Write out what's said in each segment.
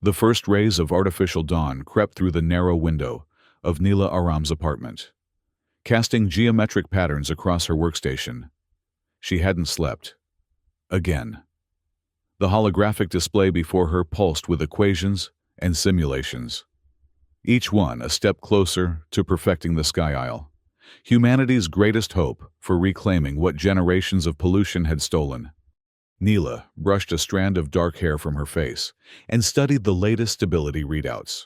The first rays of artificial dawn crept through the narrow window of Neela Aram's apartment, casting geometric patterns across her workstation. She hadn't slept. Again. The holographic display before her pulsed with equations and simulations, each one a step closer to perfecting the Sky Isle, humanity's greatest hope for reclaiming what generations of pollution had stolen. Neela brushed a strand of dark hair from her face and studied the latest stability readouts.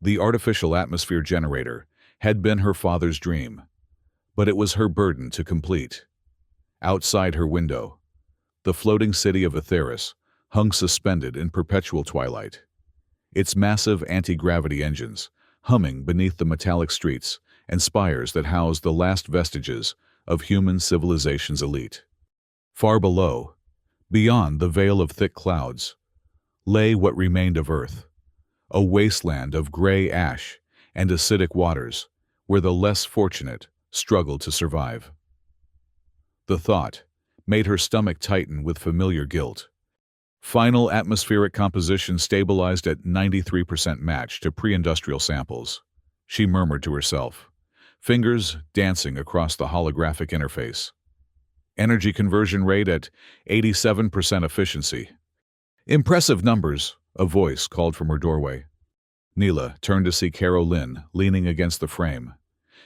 The artificial atmosphere generator had been her father's dream, but it was her burden to complete. Outside her window, the floating city of Atheris hung suspended in perpetual twilight, its massive anti-gravity engines humming beneath the metallic streets and spires that housed the last vestiges of human civilization's elite. Far below, beyond the veil of thick clouds, lay what remained of Earth, a wasteland of gray ash and acidic waters where the less fortunate struggled to survive. The thought made her stomach tighten with familiar guilt. Final atmospheric composition stabilized at 93% match to pre-industrial samples, she murmured to herself, fingers dancing across the holographic interface. Energy conversion rate at 87% efficiency. Impressive numbers, a voice called from her doorway. Neela turned to see Caro Lynn leaning against the frame,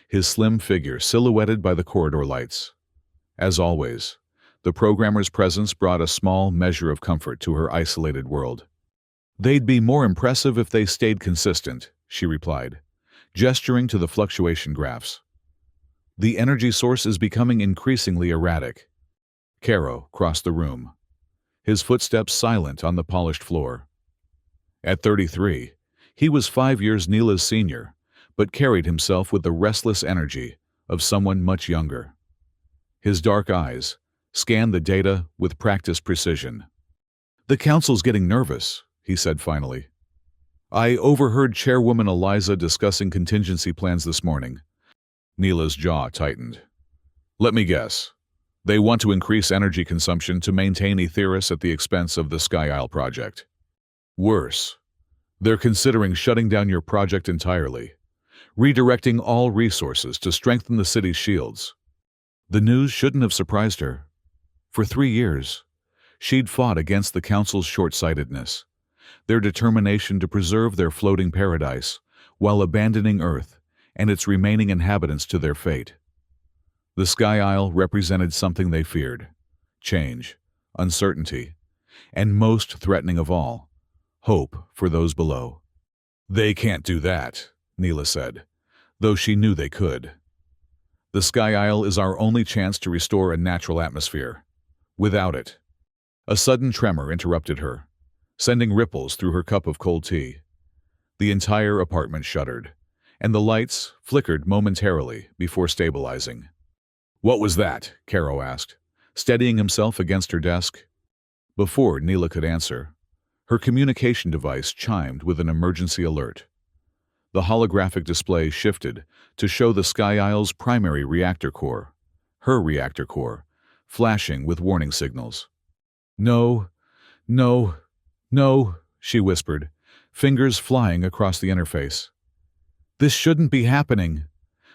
his slim figure silhouetted by the corridor lights. As always, the programmer's presence brought a small measure of comfort to her isolated world. They'd be more impressive if they stayed consistent, she replied, gesturing to the fluctuation graphs. The energy source is becoming increasingly erratic. Caro crossed the room, his footsteps silent on the polished floor. At 33, he was 5 years Neela's senior, but carried himself with the restless energy of someone much younger. His dark eyes scanned the data with practiced precision. "The council's getting nervous," he said finally. "I overheard Chairwoman Eliza discussing contingency plans this morning." Neela's jaw tightened. "Let me guess. They want to increase energy consumption to maintain Atheris at the expense of the Sky Isle project. Worse, they're considering shutting down your project entirely, redirecting all resources to strengthen the city's shields." The news shouldn't have surprised her. For 3 years, she'd fought against the council's short-sightedness, their determination to preserve their floating paradise while abandoning Earth and its remaining inhabitants to their fate. The Sky Isle represented something they feared: change, uncertainty, and most threatening of all, hope for those below. "They can't do that," Neela said, though she knew they could. "The Sky Isle is our only chance to restore a natural atmosphere. Without it..." A sudden tremor interrupted her, sending ripples through her cup of cold tea. The entire apartment shuddered, and the lights flickered momentarily before stabilizing. "What was that?" Caro asked, steadying himself against her desk. Before Neela could answer, her communication device chimed with an emergency alert. The holographic display shifted to show the Sky Isle's primary reactor core, her reactor core, flashing with warning signals. "No, no, no," she whispered, fingers flying across the interface. "This shouldn't be happening.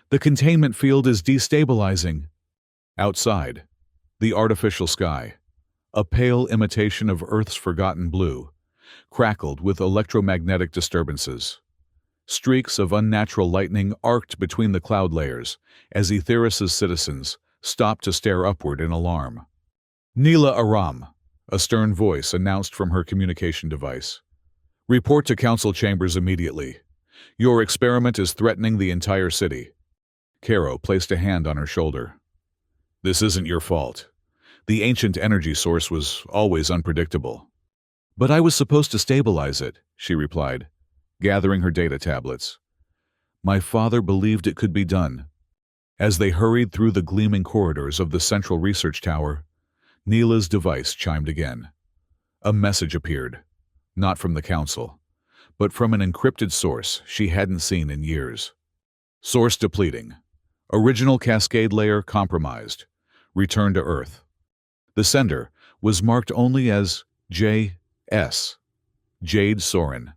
The containment field is destabilizing." Outside, the artificial sky, a pale imitation of Earth's forgotten blue, crackled with electromagnetic disturbances. Streaks of unnatural lightning arced between the cloud layers as Atheris's citizens stopped to stare upward in alarm. "Neela Aram," a stern voice announced from her communication device. "Report to council chambers immediately. Your experiment is threatening the entire city." Caro placed a hand on her shoulder. "This isn't your fault. The ancient energy source was always unpredictable." "But I was supposed to stabilize it," she replied, gathering her data tablets. "My father believed it could be done." As they hurried through the gleaming corridors of the central research tower, Neela's device chimed again. A message appeared, not from the council, but from an encrypted source she hadn't seen in years. "Source depleting. Original cascade layer compromised. Return to Earth." The sender was marked only as J.S., Jade Soren,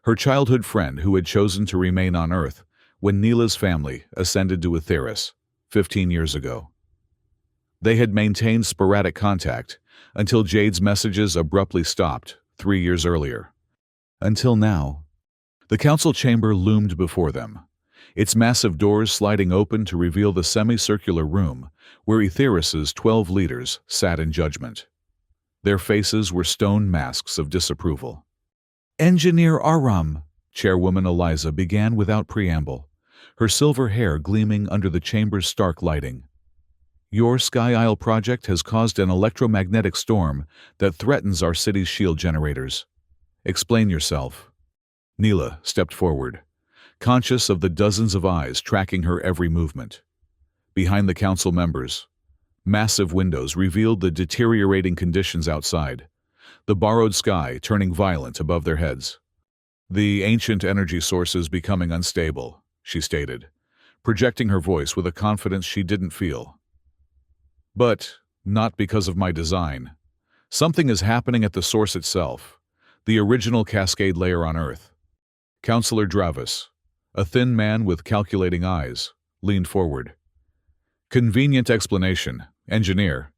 her childhood friend who had chosen to remain on Earth when Neela's family ascended to Aetheris 15 years ago. They had maintained sporadic contact until Jade's messages abruptly stopped 3 years earlier. Until now, the council chamber loomed before them, its massive doors sliding open to reveal the semicircular room where Aetheris's 12 leaders sat in judgment. Their faces were stone masks of disapproval. "Engineer Aram," Chairwoman Eliza began without preamble, her silver hair gleaming under the chamber's stark lighting. "Your Sky Isle project has caused an electromagnetic storm that threatens our city's shield generators. Explain yourself." Neela stepped forward, conscious of the dozens of eyes tracking her every movement. Behind the council members, massive windows revealed the deteriorating conditions outside, the borrowed sky turning violent above their heads. "The ancient energy source is becoming unstable," she stated, projecting her voice with a confidence she didn't feel. "But not because of my design. Something is happening at the source itself, the original cascade layer on Earth." Councillor Dravis, a thin man with calculating eyes, leaned forward. "Convenient explanation, engineer.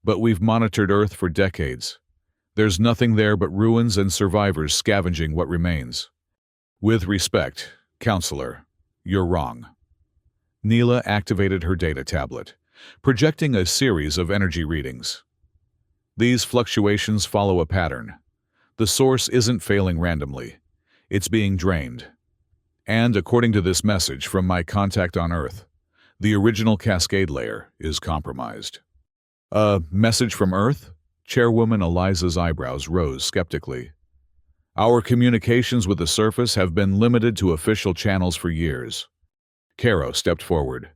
But we've monitored Earth for decades. There's nothing there but ruins and survivors scavenging what remains." "With respect, Councillor, you're wrong." Neela activated her data tablet, projecting a series of energy readings. "These fluctuations follow a pattern. The source isn't failing randomly. It's being drained. And according to this message from my contact on Earth, the original cascade layer is compromised." "A message from Earth?" Chairwoman Eliza's eyebrows rose skeptically. "Our communications with the surface have been limited to official channels for years." Caro stepped forward.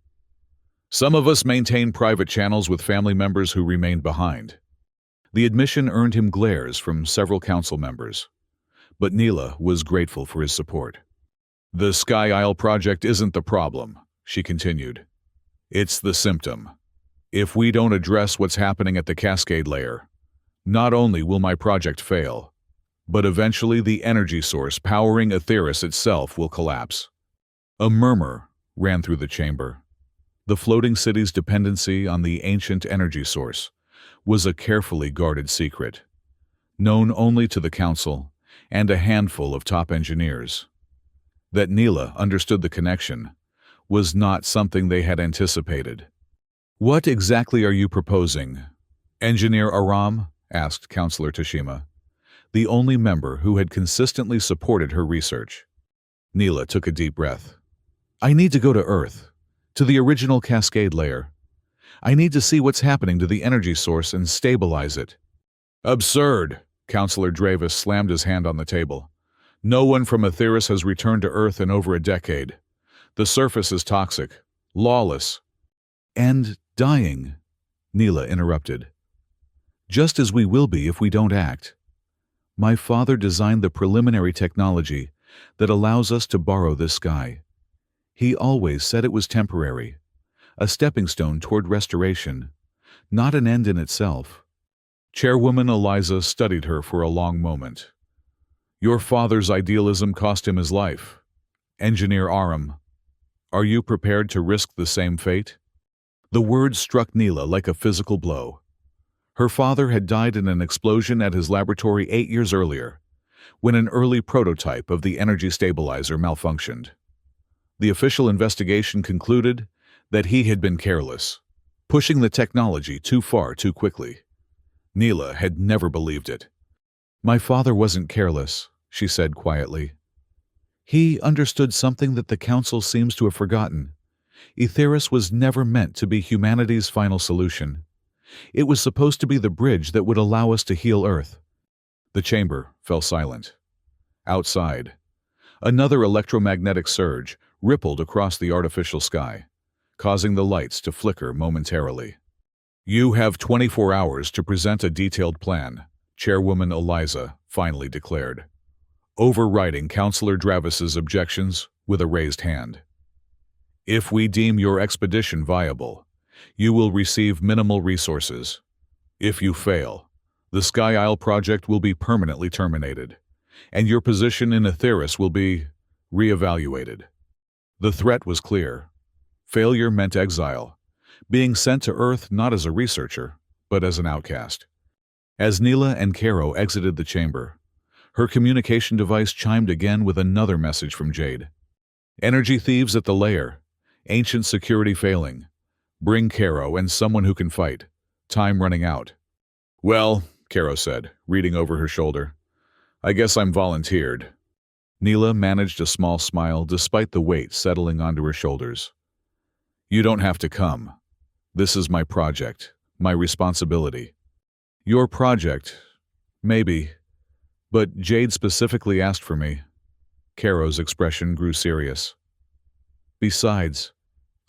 "Some of us maintain private channels with family members who remained behind." The admission earned him glares from several council members, but Neela was grateful for his support. "The Sky Isle project isn't the problem," she continued. "It's the symptom. If we don't address what's happening at the cascade layer, not only will my project fail, but eventually the energy source powering Aetheris itself will collapse." A murmur ran through the chamber. The floating city's dependency on the ancient energy source was a carefully guarded secret, known only to the council and a handful of top engineers. That Neela understood the connection was not something they had anticipated. "What exactly are you proposing, Engineer Aram?" asked Councillor Tashima, the only member who had consistently supported her research. Neela took a deep breath. "I need to go to Earth, to the original cascade layer. I need to see what's happening to the energy source and stabilize it." "Absurd!" Councillor Dravis slammed his hand on the table. "No one from Aetheris has returned to Earth in over a decade. The surface is toxic, lawless." "And dying," Neela interrupted. "Just as we will be if we don't act. My father designed the preliminary technology that allows us to borrow this sky. He always said it was temporary, a stepping stone toward restoration, not an end in itself." Chairwoman Eliza studied her for a long moment. "Your father's idealism cost him his life. Engineer Aram, are you prepared to risk the same fate?" The words struck Neela like a physical blow. Her father had died in an explosion at his laboratory 8 years earlier, when an early prototype of the energy stabilizer malfunctioned. The official investigation concluded that he had been careless, pushing the technology too far too quickly. Neela had never believed it. "My father wasn't careless," she said quietly. "He understood something that the Council seems to have forgotten. Aetheris was never meant to be humanity's final solution. It was supposed to be the bridge that would allow us to heal Earth." The chamber fell silent. Outside, another electromagnetic surge rippled across the artificial sky, causing the lights to flicker momentarily. "You have 24 hours to present a detailed plan," Chairwoman Eliza finally declared, overriding Councillor Dravis's objections with a raised hand. "If we deem your expedition viable, you will receive minimal resources. If you fail, the Sky Isle project will be permanently terminated, and your position in Aetheris will be reevaluated. The threat was clear. Failure meant exile, being sent to Earth not as a researcher, but as an outcast. As Neela and Caro exited the chamber, her communication device chimed again with another message from Jade. Energy thieves at the lair. Ancient security failing. Bring Caro and someone who can fight. Time running out. Well, Caro said, reading over her shoulder. I guess I'm volunteered. Neela managed a small smile despite the weight settling onto her shoulders. You don't have to come. This is my project, my responsibility. Your project, maybe, but Jade specifically asked for me. Caro's expression grew serious. Besides,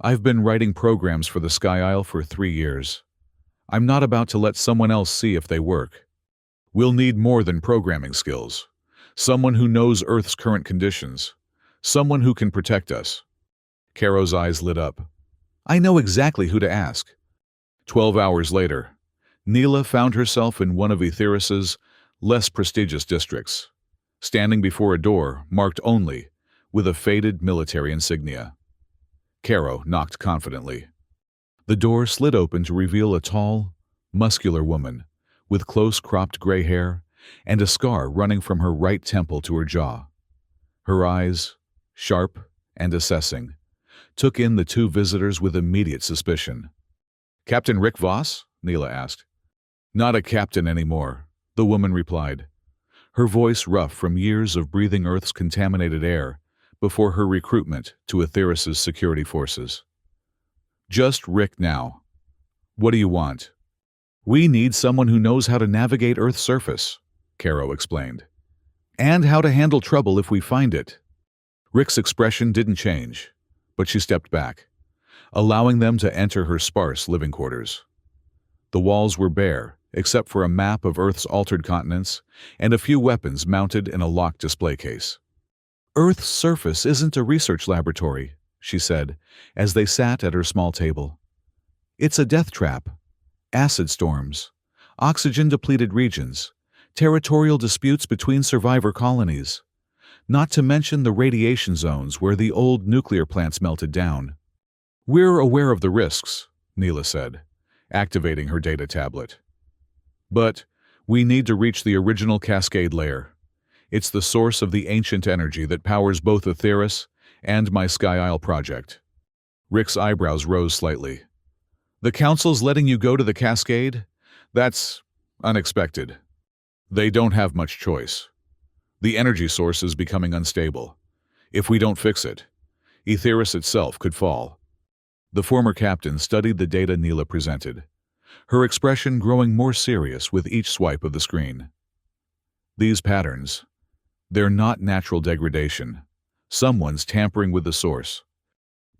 I've been writing programs for the Sky Isle for 3 years. I'm not about to let someone else see if they work. We'll need more than programming skills. Someone who knows Earth's current conditions. Someone who can protect us. Caro's eyes lit up. I know exactly who to ask. 12 hours later, Neela found herself in one of Aetheris's less prestigious districts, standing before a door marked only with a faded military insignia. Caro knocked confidently. The door slid open to reveal a tall, muscular woman with close-cropped gray hair and a scar running from her right temple to her jaw. Her eyes, sharp and assessing, took in the two visitors with immediate suspicion. Captain Rick Voss? Neela asked. Not a captain anymore, the woman replied, her voice rough from years of breathing Earth's contaminated air before her recruitment to Aetheris's security forces. Just Rick now. What do you want? We need someone who knows how to navigate Earth's surface, Caro explained, and how to handle trouble if we find it. Rick's expression didn't change, but she stepped back, allowing them to enter her sparse living quarters. The walls were bare, except for a map of Earth's altered continents and a few weapons mounted in a locked display case. Earth's surface isn't a research laboratory, she said, as they sat at her small table. It's a death trap. Acid storms, oxygen-depleted regions, territorial disputes between survivor colonies, not to mention the radiation zones where the old nuclear plants melted down. We're aware of the risks, Neela said, activating her data tablet. But we need to reach the original Cascade layer. It's the source of the ancient energy that powers both Aetheris and my Sky Isle project. Rick's eyebrows rose slightly. The Council's letting you go to the Cascade? That's unexpected. They don't have much choice. The energy source is becoming unstable. If we don't fix it, Aetheris itself could fall. The former captain studied the data Neela presented, her expression growing more serious with each swipe of the screen. These patterns, they're not natural degradation. Someone's tampering with the source.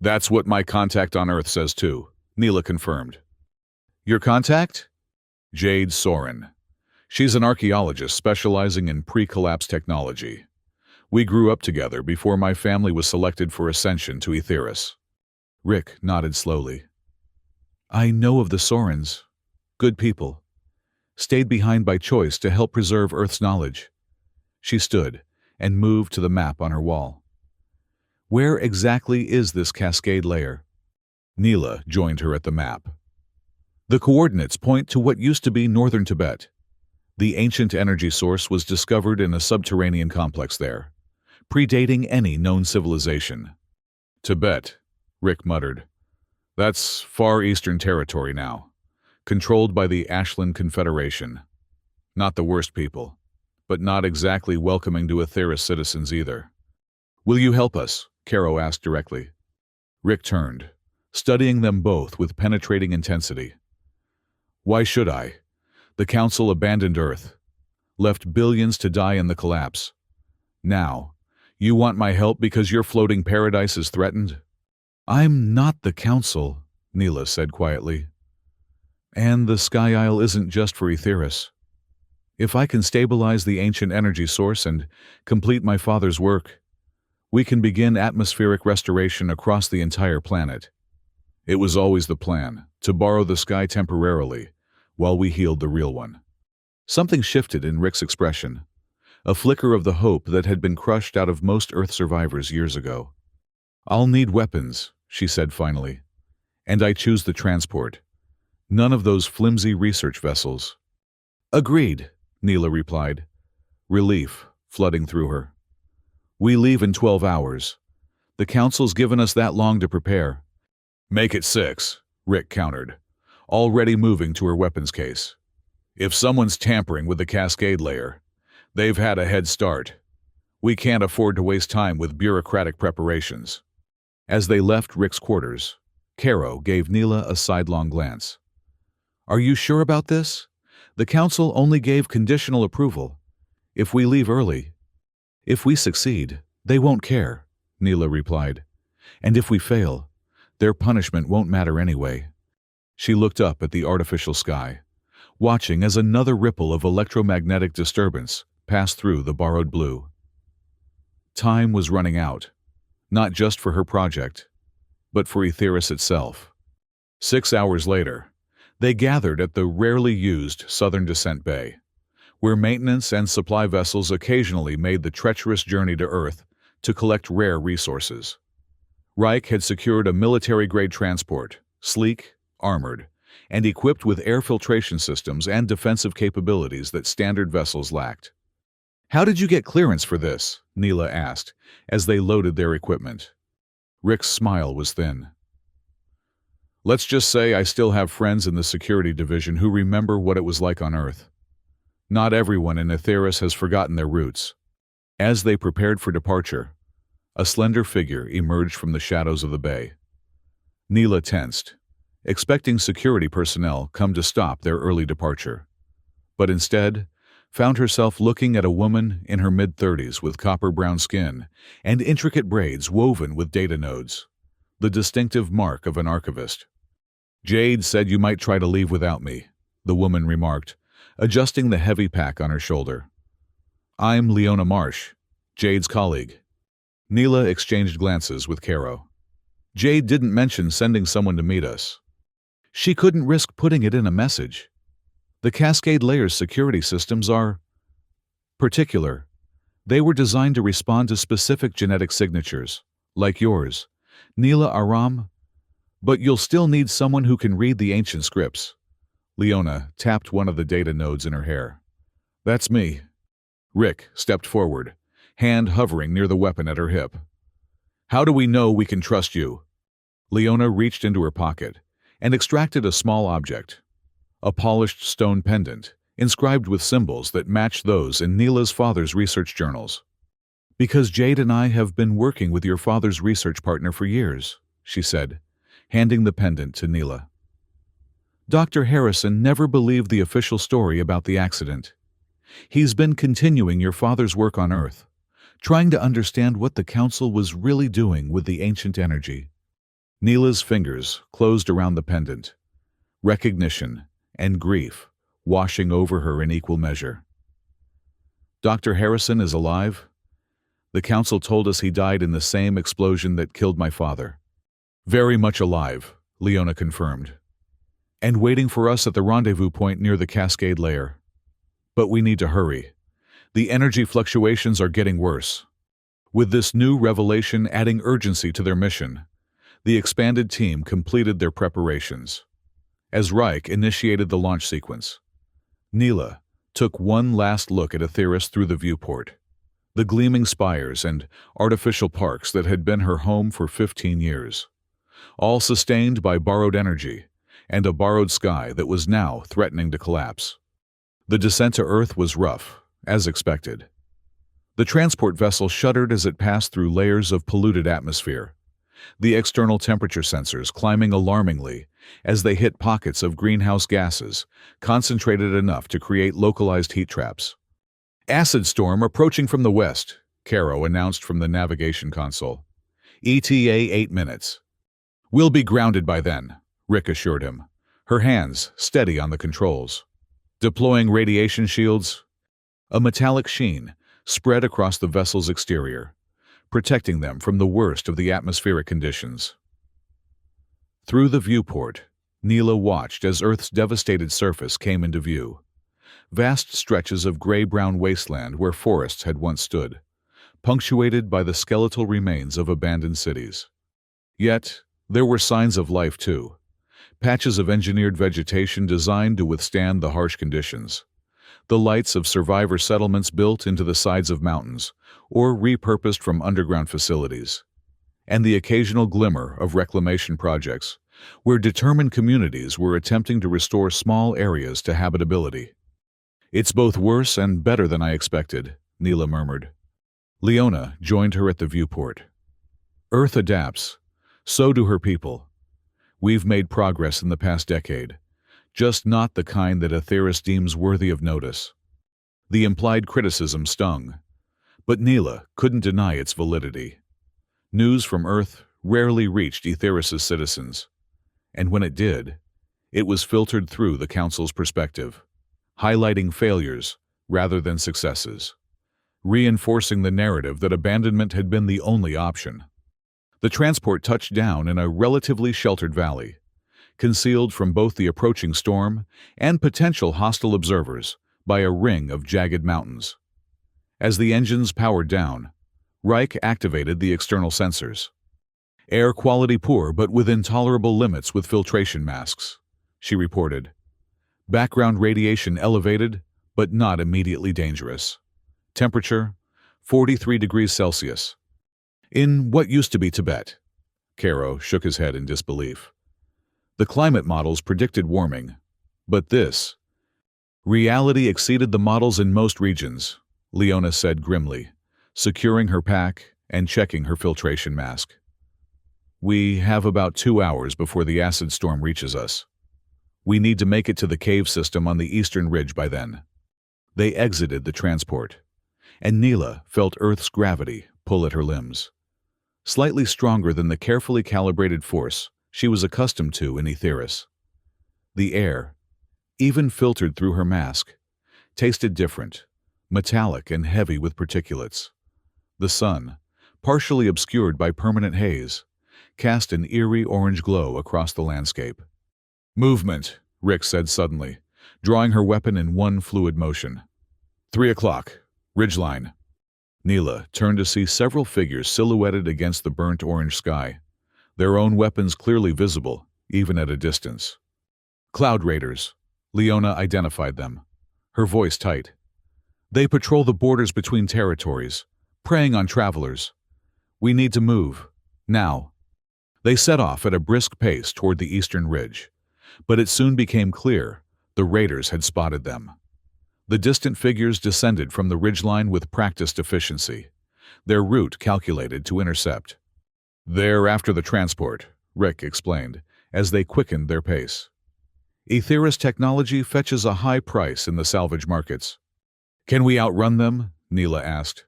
That's what my contact on Earth says too, Neela confirmed. Your contact? Jade Soren. She's an archaeologist specializing in pre-collapse technology. We grew up together before my family was selected for ascension to Aetheris. Rick nodded slowly. I know of the Sorens. Good people. Stayed behind by choice to help preserve Earth's knowledge. She stood and moved to the map on her wall. Where exactly is this Cascade layer? Neela joined her at the map. The coordinates point to what used to be northern Tibet. The ancient energy source was discovered in a subterranean complex there, predating any known civilization. Tibet, Rick muttered. That's Far Eastern territory now, controlled by the Ashland Confederation. Not the worst people, but not exactly welcoming to Aetheris citizens either. Will you help us? Caro asked directly. Rick turned, studying them both with penetrating intensity. Why should I? The Council abandoned Earth, left billions to die in the collapse. Now, you want my help because your floating paradise is threatened? I'm not the Council, Neela said quietly. And the Sky Isle isn't just for Aetheris. If I can stabilize the ancient energy source and complete my father's work, we can begin atmospheric restoration across the entire planet. It was always the plan, to borrow the sky temporarily, while we healed the real one. Something shifted in Rick's expression. a flicker of the hope that had been crushed out of most Earth survivors years ago. "I'll need weapons," she said finally, "and I choose the transport. None of those flimsy research vessels." "Agreed," Neela replied, relief flooding through her. "We leave in 12 hours. The Council's given us that long to prepare." "Make it 6, Rick countered, already moving to her weapons case. "If someone's tampering with the Cascade layer, they've had a head start. We can't afford to waste time with bureaucratic preparations." As they left Rick's quarters, Caro gave Neela a sidelong glance. "Are you sure about this? The Council only gave conditional approval. If we leave early..." "If we succeed, they won't care," Neela replied. "And if we fail, their punishment won't matter anyway." She looked up at the artificial sky, watching as another ripple of electromagnetic disturbance passed through the borrowed blue. Time was running out, not just for her project, but for Aetheris itself. 6 hours later, they gathered at the rarely used Southern Descent Bay, where maintenance and supply vessels occasionally made the treacherous journey to Earth to collect rare resources. Reich had secured a military-grade transport, sleek, armored, and equipped with air filtration systems and defensive capabilities that standard vessels lacked. "How did you get clearance for this?" Neela asked, as they loaded their equipment. Rick's smile was thin. "Let's just say I still have friends in the security division who remember what it was like on Earth. Not everyone in Aetheris has forgotten their roots." As they prepared for departure, a slender figure emerged from the shadows of the bay. Neela tensed, expecting security personnel come to stop their early departure, but instead found herself looking at a woman in her mid-30s with copper-brown skin and intricate braids woven with data nodes, the distinctive mark of an archivist. "Jade said you might try to leave without me," the woman remarked, adjusting the heavy pack on her shoulder. "I'm Leona Marsh, Jade's colleague." Neela exchanged glances with Caro. "Jade didn't mention sending someone to meet us. She couldn't risk putting it in a message. The Cascade Layer's security systems are particular. They were designed to respond to specific genetic signatures, like yours, Neela Aram, but you'll still need someone who can read the ancient scripts." Leona tapped one of the data nodes in her hair. "That's me." Rick stepped forward, hand hovering near the weapon at her hip. "How do we know we can trust you?" Leona reached into her pocket and extracted a small object, a polished stone pendant, inscribed with symbols that matched those in Neela's father's research journals. "Because Jade and I have been working with your father's research partner for years," she said, handing the pendant to Neela. "Dr. Harrison never believed the official story about the accident. He's been continuing your father's work on Earth, trying to understand what the Council was really doing with the ancient energy." Neela's fingers closed around the pendant, recognition and grief washing over her in equal measure. "Dr. Harrison is alive? The Council told us he died in the same explosion that killed my father." "Very much alive," Leona confirmed. "And waiting for us at the rendezvous point near the Cascade Layer. But we need to hurry. The energy fluctuations are getting worse." With this new revelation adding urgency to their mission, the expanded team completed their preparations. As Reich initiated the launch sequence, Neela took one last look at Aetheris through the viewport, the gleaming spires and artificial parks that had been her home for 15 years, all sustained by borrowed energy and a borrowed sky that was now threatening to collapse. The descent to Earth was rough, as expected. The transport vessel shuddered as it passed through layers of polluted atmosphere, the external temperature sensors climbing alarmingly as they hit pockets of greenhouse gases concentrated enough to create localized heat traps. "Acid storm approaching from the west," Caro announced from the navigation console. "ETA 8 minutes. "We'll be grounded by then," Rick assured him, her hands steady on the controls. "Deploying radiation shields." A metallic sheen spread across the vessel's exterior, protecting them from the worst of the atmospheric conditions. Through the viewport, Neela watched as Earth's devastated surface came into view, vast stretches of gray-brown wasteland where forests had once stood, punctuated by the skeletal remains of abandoned cities. Yet, there were signs of life too, patches of engineered vegetation designed to withstand the harsh conditions, the lights of survivor settlements built into the sides of mountains or repurposed from underground facilities, and the occasional glimmer of reclamation projects where determined communities were attempting to restore small areas to habitability. "It's both worse and better than I expected," Neela murmured. Leona joined her at the viewport. "Earth adapts. So do her people. We've made progress in the past decade, just not the kind that Aetheris deems worthy of notice." The implied criticism stung, but Neela couldn't deny its validity. News from Earth rarely reached Aetheris' citizens, and when it did, it was filtered through the Council's perspective, highlighting failures rather than successes, reinforcing the narrative that abandonment had been the only option. The transport touched down in a relatively sheltered valley, concealed from both the approaching storm and potential hostile observers by a ring of jagged mountains. As the engines powered down, Reich activated the external sensors. "Air quality poor but within tolerable limits with filtration masks," she reported. "Background radiation elevated, but not immediately dangerous. Temperature, 43 degrees Celsius. In what used to be Tibet." Caro shook his head in disbelief. "The climate models predicted warming, but this—" "Reality exceeded the models in most regions," Leona said grimly, securing her pack and checking her filtration mask. "We have about 2 hours before the acid storm reaches us. We need to make it to the cave system on the eastern ridge by then." They exited the transport, and Neela felt Earth's gravity pull at her limbs, slightly stronger than the carefully calibrated force she was accustomed to in Aetheris. The air, even filtered through her mask, tasted different, metallic and heavy with particulates. The sun, partially obscured by permanent haze, cast an eerie orange glow across the landscape. "Movement," Rick said suddenly, drawing her weapon in one fluid motion. 3 o'clock. Ridgeline." Neela turned to see several figures silhouetted against the burnt orange sky, their own weapons clearly visible, even at a distance. "Cloud Raiders." Leona identified them, her voice tight. "They patrol the borders between territories, preying on travelers. We need to move. Now." They set off at a brisk pace toward the eastern ridge, but it soon became clear the raiders had spotted them. The distant figures descended from the ridgeline with practiced efficiency, their route calculated to intercept. "They're after the transport," Rick explained, as they quickened their pace. "Aetheris technology fetches a high price in the salvage markets." "Can we outrun them?" Neela asked,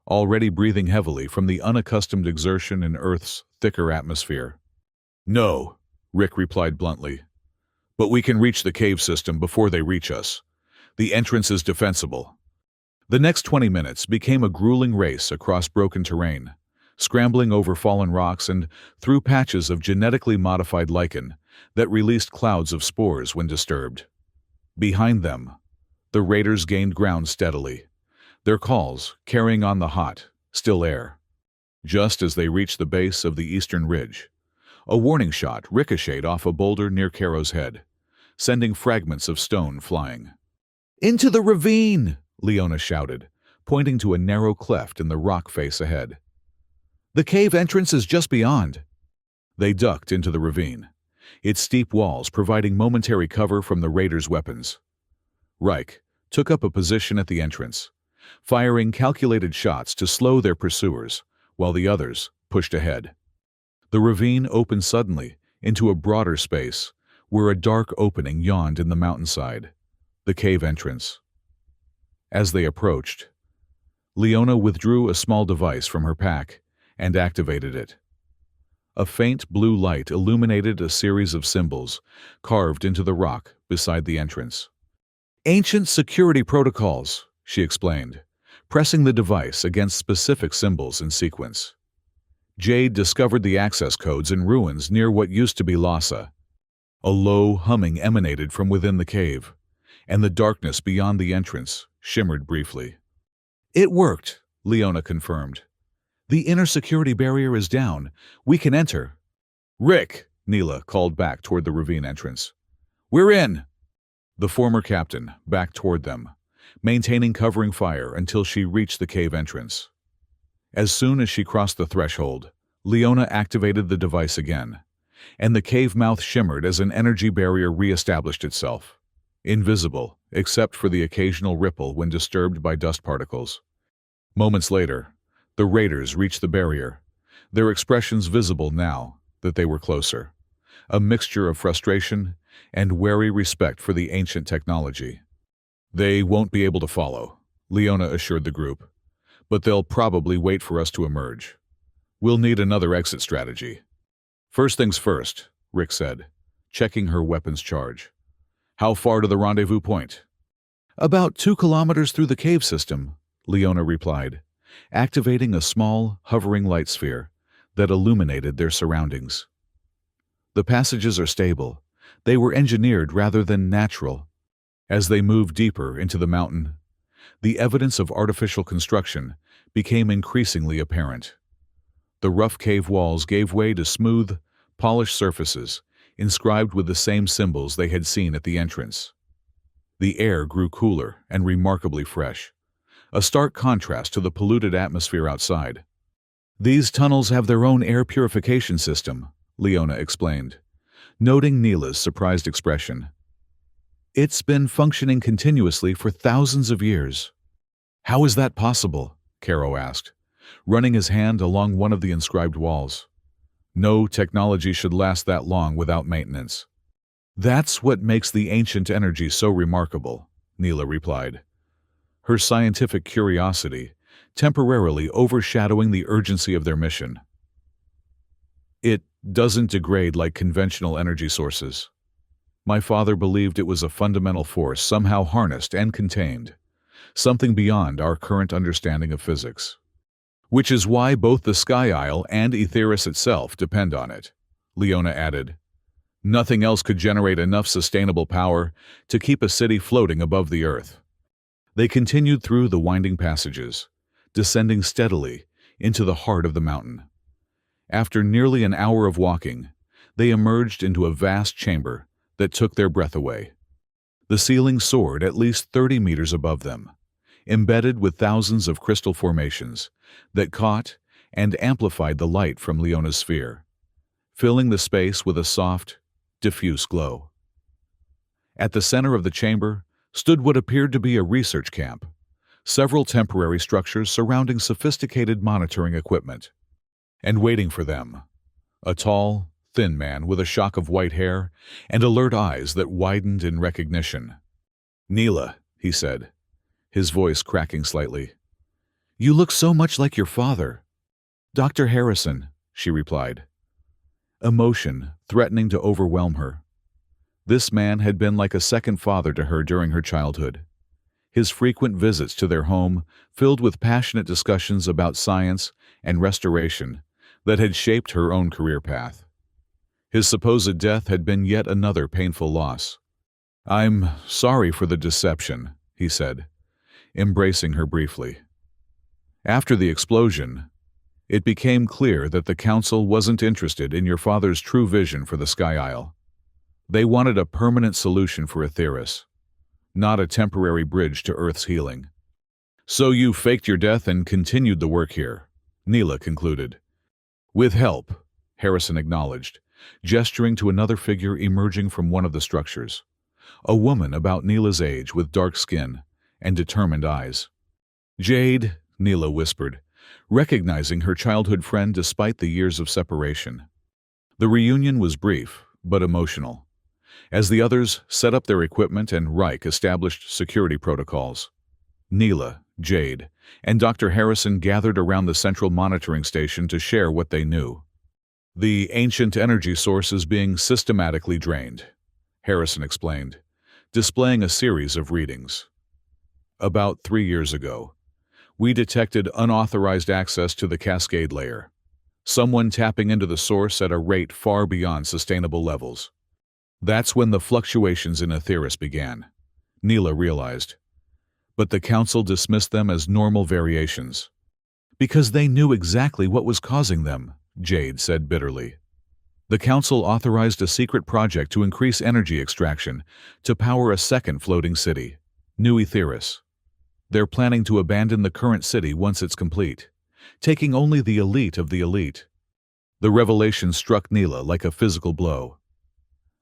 already breathing heavily from the unaccustomed exertion in Earth's thicker atmosphere. "No," Rick replied bluntly. "But we can reach the cave system before they reach us. The entrance is defensible." The next 20 minutes became a grueling race across broken terrain, scrambling over fallen rocks and through patches of genetically modified lichen that released clouds of spores when disturbed. Behind them, the raiders gained ground steadily, their calls carrying on the hot, still air. Just as they reached the base of the eastern ridge, a warning shot ricocheted off a boulder near Caro's head, sending fragments of stone flying. "Into the ravine!" Leona shouted, pointing to a narrow cleft in the rock face ahead. "The cave entrance is just beyond." They ducked into the ravine, its steep walls providing momentary cover from the raiders' weapons. Reich took up a position at the entrance, firing calculated shots to slow their pursuers, while the others pushed ahead. The ravine opened suddenly into a broader space where a dark opening yawned in the mountainside, the cave entrance. As they approached, Leona withdrew a small device from her pack and activated it. A faint blue light illuminated a series of symbols carved into the rock beside the entrance. "Ancient security protocols," she explained, pressing the device against specific symbols in sequence. Jade discovered the access codes in ruins near what used to be Lhasa. A low humming emanated from within the cave, and the darkness beyond the entrance shimmered briefly. "It worked," Leona confirmed. "The inner security barrier is down. We can enter." "Rick!" Neela called back toward the ravine entrance. "We're in!" The former captain backed toward them, maintaining covering fire until she reached the cave entrance. As soon as she crossed the threshold, Leona activated the device again, and the cave mouth shimmered as an energy barrier re-established itself, invisible except for the occasional ripple when disturbed by dust particles. Moments later, the raiders reached the barrier, their expressions visible now that they were closer, a mixture of frustration and wary respect for the ancient technology. "They won't be able to follow," Leona assured the group, "but they'll probably wait for us to emerge. We'll need another exit strategy." "First things first," Rick said, checking her weapon's charge. "How far to the rendezvous point?" "About 2 kilometers through the cave system," Leona replied, activating a small, hovering light sphere that illuminated their surroundings. "The passages are stable. They were engineered rather than natural." As they moved deeper into the mountain, the evidence of artificial construction became increasingly apparent. The rough cave walls gave way to smooth, polished surfaces inscribed with the same symbols they had seen at the entrance. The air grew cooler and remarkably fresh, a stark contrast to the polluted atmosphere outside. "These tunnels have their own air purification system," Leona explained, noting Neela's surprised expression. "It's been functioning continuously for thousands of years." "How is that possible?" Caro asked, running his hand along one of the inscribed walls. "No technology should last that long without maintenance." "That's what makes the ancient energy so remarkable," Neela replied, her scientific curiosity temporarily overshadowing the urgency of their mission. "It doesn't degrade like conventional energy sources. My father believed it was a fundamental force somehow harnessed and contained, something beyond our current understanding of physics. Which is why both the Sky Isle and Aetheris itself depend on it," Leona added. "Nothing else could generate enough sustainable power to keep a city floating above the earth." They continued through the winding passages, descending steadily into the heart of the mountain. After nearly an hour of walking, they emerged into a vast chamber that took their breath away. The ceiling soared at least 30 meters above them, embedded with thousands of crystal formations that caught and amplified the light from Leona's sphere, filling the space with a soft, diffuse glow. At the center of the chamber stood what appeared to be a research camp, several temporary structures surrounding sophisticated monitoring equipment. And waiting for them, a tall, thin man with a shock of white hair and alert eyes that widened in recognition. "Neela," he said, his voice cracking slightly. "You look so much like your father." "Dr. Harrison," she replied, emotion threatening to overwhelm her. This man had been like a second father to her during her childhood. His frequent visits to their home, filled with passionate discussions about science and restoration, that had shaped her own career path. His supposed death had been yet another painful loss. "I'm sorry for the deception," he said, embracing her briefly. "After the explosion, it became clear that the Council wasn't interested in your father's true vision for the Sky Isle. They wanted a permanent solution for Aetheris, not a temporary bridge to Earth's healing. So you faked your death and continued the work here," Neela concluded. "With help," Harrison acknowledged, gesturing to another figure emerging from one of the structures, a woman about Neela's age with dark skin and determined eyes. "Jade," Neela whispered, recognizing her childhood friend despite the years of separation. The reunion was brief, but emotional, as the others set up their equipment and Reich established security protocols. Neela, Jade, and Dr. Harrison gathered around the central monitoring station to share what they knew. "The ancient energy source is being systematically drained," Harrison explained, displaying a series of readings. "About 3 years ago, we detected unauthorized access to the cascade layer, someone tapping into the source at a rate far beyond sustainable levels. That's when the fluctuations in Aetheris began," Neela realized. But the council dismissed them as normal variations. Because they knew exactly what was causing them, Jade said bitterly. The council authorized a secret project to increase energy extraction to power a second floating city, New Etheris. They're planning to abandon the current city once it's complete, taking only the elite of the elite. The revelation struck Neela like a physical blow.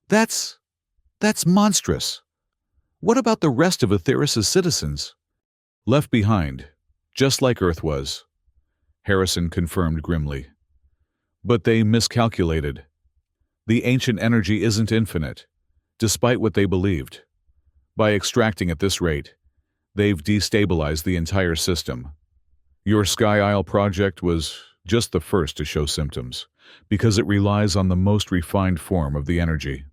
That's monstrous. What about the rest of Etheris' citizens? Left behind, just like Earth was, Harrison confirmed grimly. But they miscalculated. The ancient energy isn't infinite, despite what they believed. By extracting at this rate, they've destabilized the entire system. Your Sky Isle project was just the first to show symptoms, because it relies on the most refined form of the energy.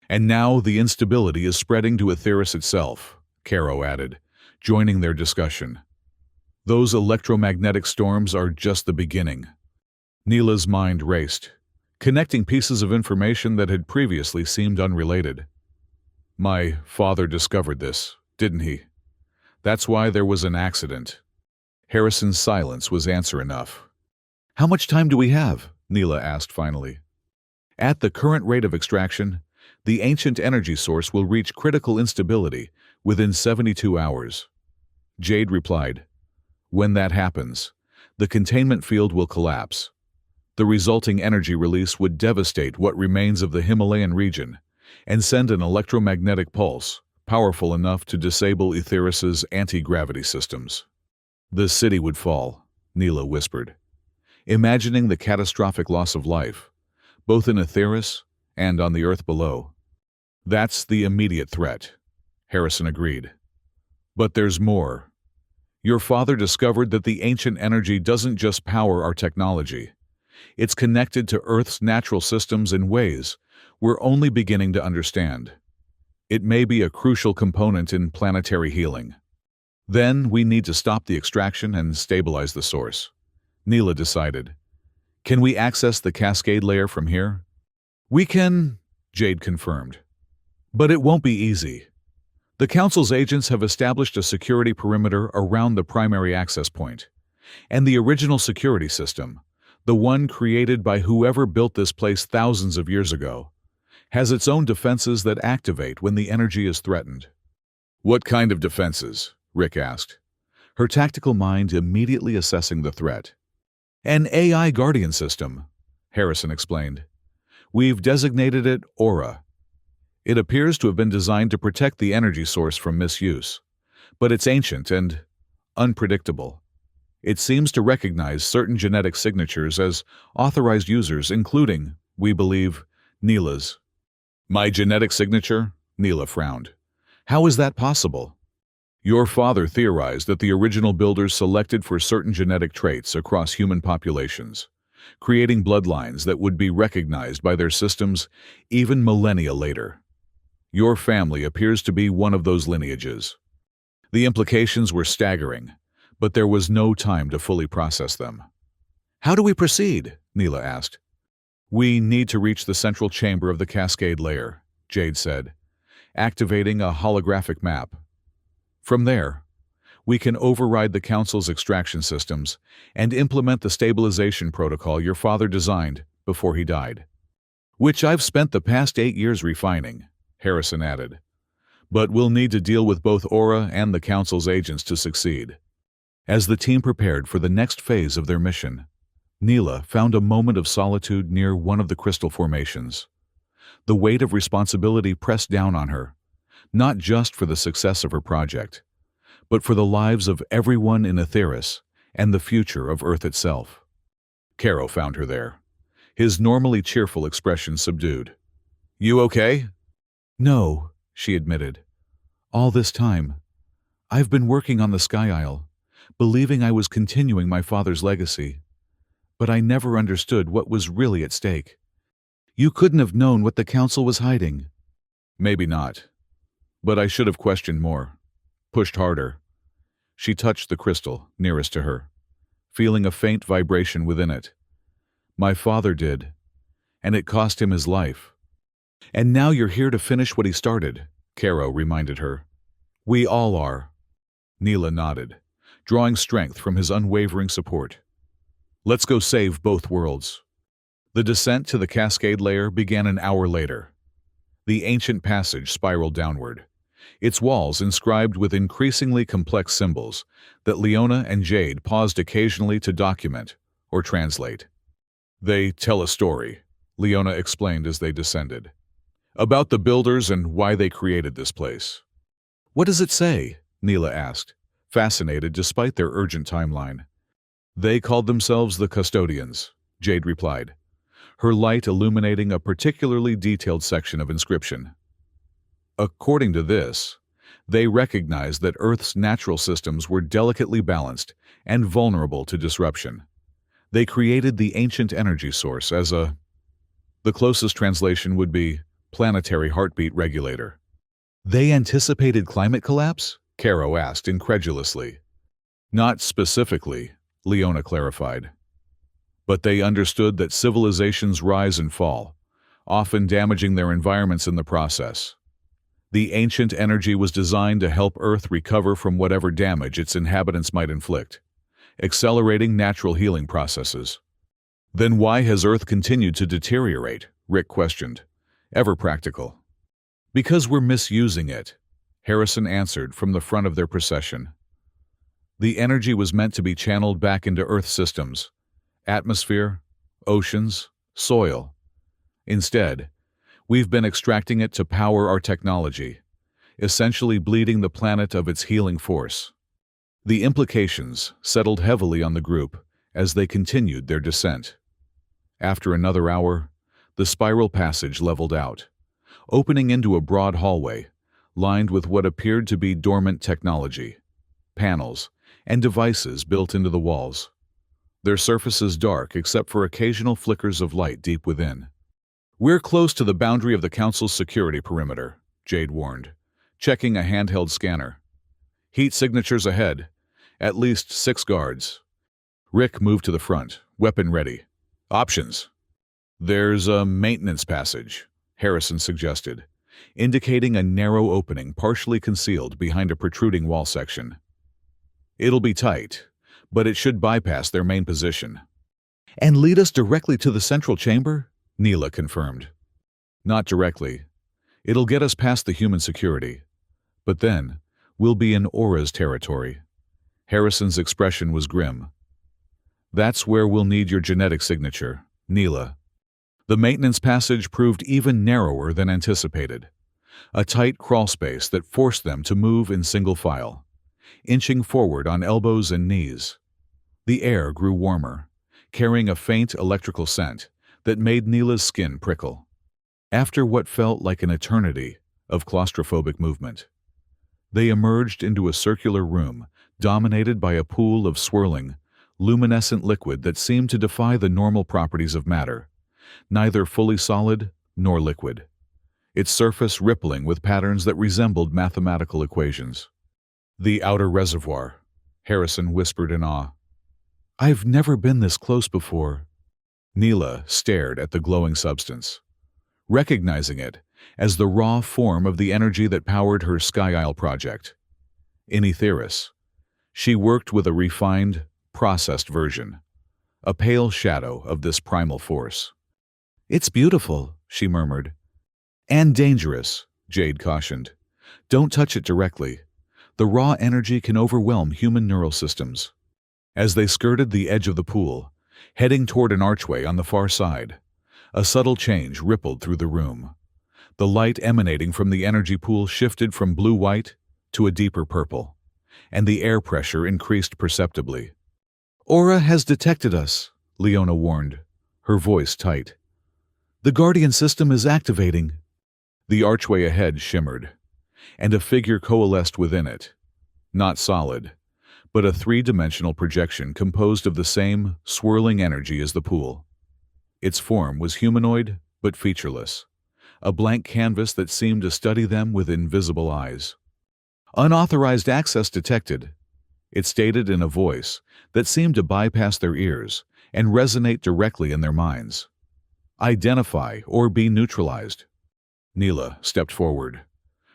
And now the instability is spreading to Etheris itself, Caro added, joining their discussion. Those electromagnetic storms are just the beginning. Neela's mind raced, connecting pieces of information that had previously seemed unrelated. My father discovered this, didn't he? That's why there was an accident. Harrison's silence was answer enough. How much time do we have? Neela asked finally. At the current rate of extraction, the ancient energy source will reach critical instability within 72 hours. Jade replied, when that happens, the containment field will collapse. The resulting energy release would devastate what remains of the Himalayan region and send an electromagnetic pulse powerful enough to disable Etheris' anti-gravity systems. The city would fall, Neela whispered, imagining the catastrophic loss of life, both in Etheris and on the Earth below. That's the immediate threat, Harrison agreed. But there's more. Your father discovered that the ancient energy doesn't just power our technology. It's connected to Earth's natural systems in ways we're only beginning to understand. It may be a crucial component in planetary healing. Then we need to stop the extraction and stabilize the source, Neela decided. Can we access the cascade layer from here? We can, Jade confirmed. But it won't be easy. The Council's agents have established a security perimeter around the primary access point, and the original security system, the one created by whoever built this place thousands of years ago, has its own defenses that activate when the energy is threatened. What kind of defenses? Rick asked, her tactical mind immediately assessing the threat. An AI guardian system, Harrison explained. We've designated it Aura. It appears to have been designed to protect the energy source from misuse, but it's ancient and unpredictable. It seems to recognize certain genetic signatures as authorized users, including, we believe, Neela's. My genetic signature? Neela frowned. How is that possible? Your father theorized that the original builders selected for certain genetic traits across human populations, creating bloodlines that would be recognized by their systems even millennia later. Your family appears to be one of those lineages. The implications were staggering, but there was no time to fully process them. How do we proceed? Neela asked. We need to reach the central chamber of the cascade layer, Jade said, activating a holographic map. From there, we can override the Council's extraction systems and implement the stabilization protocol your father designed before he died. Which I've spent the past 8 years refining, Harrison added. But we'll need to deal with both Aura and the Council's agents to succeed. As the team prepared for the next phase of their mission, Neela found a moment of solitude near one of the crystal formations. The weight of responsibility pressed down on her, not just for the success of her project, but for the lives of everyone in Etheris and the future of Earth itself. Caro found her there, his normally cheerful expression subdued. You okay? No, she admitted. All this time, I've been working on the Sky Isle, believing I was continuing my father's legacy. But I never understood what was really at stake. You couldn't have known what the Council was hiding. Maybe not. But I should have questioned more, pushed harder. She touched the crystal nearest to her, feeling a faint vibration within it. My father did, and it cost him his life. And now you're here to finish what he started, Caro reminded her. We all are. Neela nodded, drawing strength from his unwavering support. Let's go save both worlds. The descent to the Cascade layer began an hour later. The ancient passage spiraled downward, its walls inscribed with increasingly complex symbols that Leona and Jade paused occasionally to document or translate. They tell a story, Leona explained as they descended, about the builders and why they created this place. What does it say? Neela asked, fascinated despite their urgent timeline. They called themselves the Custodians, Jade replied, her light illuminating a particularly detailed section of inscription. According to this, they recognized that Earth's natural systems were delicately balanced and vulnerable to disruption. They created the ancient energy source as the closest translation would be planetary heartbeat regulator. They anticipated climate collapse? Caro asked incredulously. Not specifically, Leona clarified. But they understood that civilizations rise and fall, often damaging their environments in the process. The ancient energy was designed to help Earth recover from whatever damage its inhabitants might inflict, accelerating natural healing processes. Then why has Earth continued to deteriorate? Rick questioned, ever practical. Because we're misusing it, Harrison answered from the front of their procession. The energy was meant to be channeled back into Earth systems, atmosphere, oceans, soil. Instead, we've been extracting it to power our technology, essentially bleeding the planet of its healing force. The implications settled heavily on the group as they continued their descent. After another hour, the spiral passage leveled out, opening into a broad hallway lined with what appeared to be dormant technology, panels, and devices built into the walls, their surfaces dark except for occasional flickers of light deep within. We're close to the boundary of the Council's security perimeter, Jade warned, checking a handheld scanner. Heat signatures ahead, at least 6 guards. Rick moved to the front, weapon ready. Options. There's a maintenance passage, Harrison suggested, indicating a narrow opening partially concealed behind a protruding wall section. It'll be tight, but it should bypass their main position. And lead us directly to the central chamber? Neela confirmed. Not directly. It'll get us past the human security. But then, we'll be in Aura's territory. Harrison's expression was grim. That's where we'll need your genetic signature, Neela. The maintenance passage proved even narrower than anticipated. A tight crawl space that forced them to move in single file, inching forward on elbows and knees. The air grew warmer, carrying a faint electrical scent that made Neela's skin prickle. After what felt like an eternity of claustrophobic movement, they emerged into a circular room dominated by a pool of swirling, luminescent liquid that seemed to defy the normal properties of matter, neither fully solid nor liquid, its surface rippling with patterns that resembled mathematical equations. The outer reservoir, Harrison whispered in awe. I've never been this close before. Neela stared at the glowing substance, recognizing it as the raw form of the energy that powered her Sky Isle project. In Aetheris, she worked with a refined, processed version, a pale shadow of this primal force. It's beautiful, she murmured. And dangerous, Jade cautioned. Don't touch it directly. The raw energy can overwhelm human neural systems. As they skirted the edge of the pool, heading toward an archway on the far side, a subtle change rippled through the room. The light emanating from the energy pool shifted from blue-white to a deeper purple, and the air pressure increased perceptibly. Aura has detected us, Leona warned, her voice tight. The Guardian system is activating. The archway ahead shimmered, and a figure coalesced within it. Not solid, but a 3-dimensional projection composed of the same swirling energy as the pool. Its form was humanoid, but featureless, a blank canvas that seemed to study them with invisible eyes. Unauthorized access detected, it stated in a voice that seemed to bypass their ears and resonate directly in their minds. Identify or be neutralized. Neela stepped forward,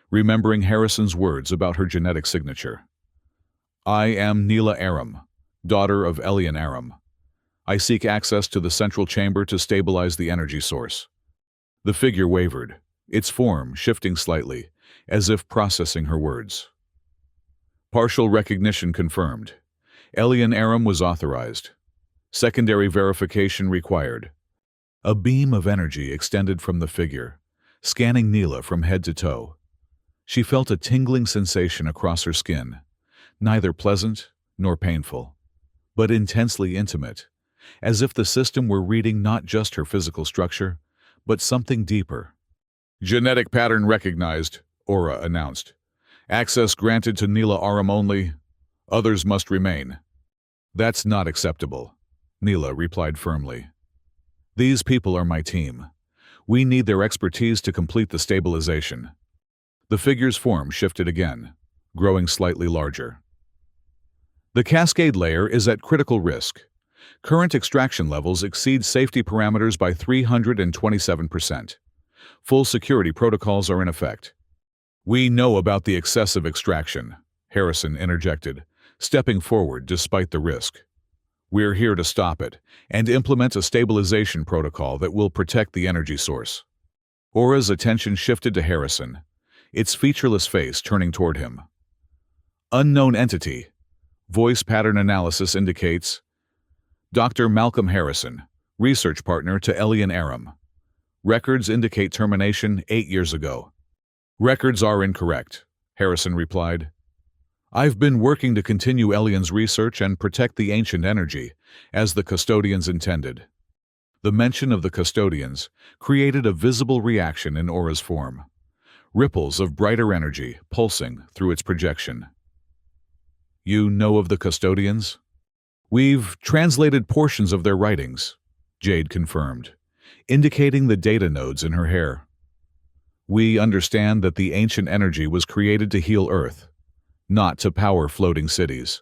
remembering Harrison's words about her genetic signature. I am Neela Aram, daughter of Elian Aram. I seek access to the central chamber to stabilize the energy source. The figure wavered, its form shifting slightly, as if processing her words. Partial recognition confirmed. Elian Aram was authorized. Secondary verification required. A beam of energy extended from the figure, scanning Neela from head to toe. She felt a tingling sensation across her skin, neither pleasant nor painful, but intensely intimate, as if the system were reading not just her physical structure, but something deeper. Genetic pattern recognized, Aura announced. Access granted to Neela Aram only. Others must remain. That's not acceptable, Neela replied firmly. These people are my team. We need their expertise to complete the stabilization. The figure's form shifted again, growing slightly larger. The cascade layer is at critical risk. Current extraction levels exceed safety parameters by 327%. Full security protocols are in effect. We know about the excessive extraction, Harrison interjected, stepping forward despite the risk. We're here to stop it and implement a stabilization protocol that will protect the energy source. Aura's attention shifted to Harrison, its featureless face turning toward him. Unknown entity. Voice pattern analysis indicates Dr. Malcolm Harrison, research partner to Elian Aram. Records indicate termination 8 years ago. Records are incorrect, Harrison replied. I've been working to continue Elian's research and protect the ancient energy, as the custodians intended. The mention of the custodians created a visible reaction in Aura's form. Ripples of brighter energy pulsing through its projection. You know of the custodians? We've translated portions of their writings, Jade confirmed, indicating the data nodes in her hair. We understand that the ancient energy was created to heal Earth, not to power floating cities.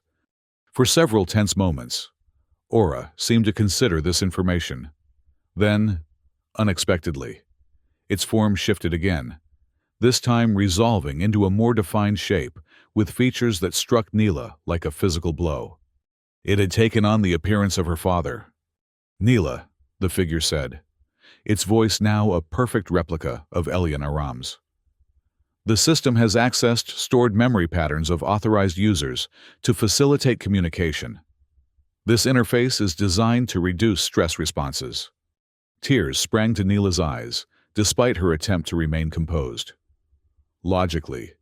For several tense moments, Aura seemed to consider this information. Then, unexpectedly, its form shifted again, this time resolving into a more defined shape with features that struck Neela like a physical blow. It had taken on the appearance of her father. Neela, the figure said, its voice now a perfect replica of Elian Aram's. The system has accessed stored memory patterns of authorized users to facilitate communication. This interface is designed to reduce stress responses. Tears sprang to Neela's eyes, despite her attempt to remain composed. Logically,